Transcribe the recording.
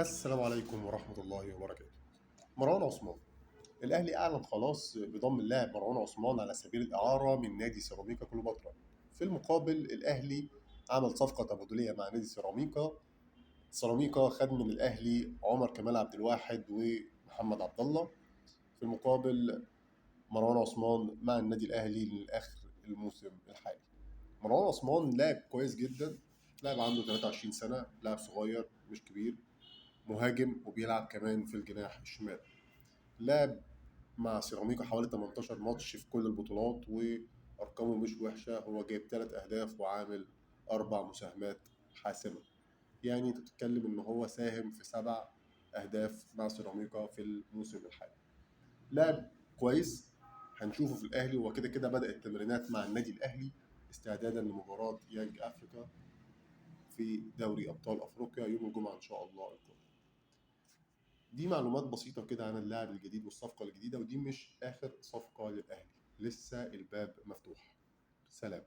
السلام عليكم ورحمة الله وبركاته. مروان عثمان، الأهلي أعلن خلاص بضم اللاعب مروان عثمان على سبيل الإعارة من نادي سيراميكا كليوباترا. في المقابل الأهلي عمل صفقة تبادلية مع نادي سيراميكا. سيراميكا خد من الأهلي عمر كمال عبد الواحد ومحمد عبد الله. في المقابل مروان عثمان مع النادي الأهلي لآخر الموسم الحالي. مروان عثمان لاعب كويس جدا، لاعب عنده 23 سنة، لاعب صغير مش كبير، مهاجم وبيلعب كمان في الجناح الشمال. لعب مع سيراميكا حوالي 18 ماتش في كل البطولات وأرقامه مش وحشة، هو جايب 3 أهداف وعامل 4 مساهمات حاسمة. يعني أنت بتتكلم إن هو ساهم في 7 أهداف مع سيراميكا في الموسم الحالي. لاعب كويس، هنشوفه في الأهلي. هو كده كده بدأ التمرينات مع النادي الأهلي استعدادا لمباراة يانج أفريكا في دوري أبطال أفريقيا يوم الجمعة إن شاء الله القادم. دي معلومات بسيطة كده عن اللاعب الجديد والصفقة الجديدة، ودي مش آخر صفقة للأهلي، لسه الباب مفتوح. سلام.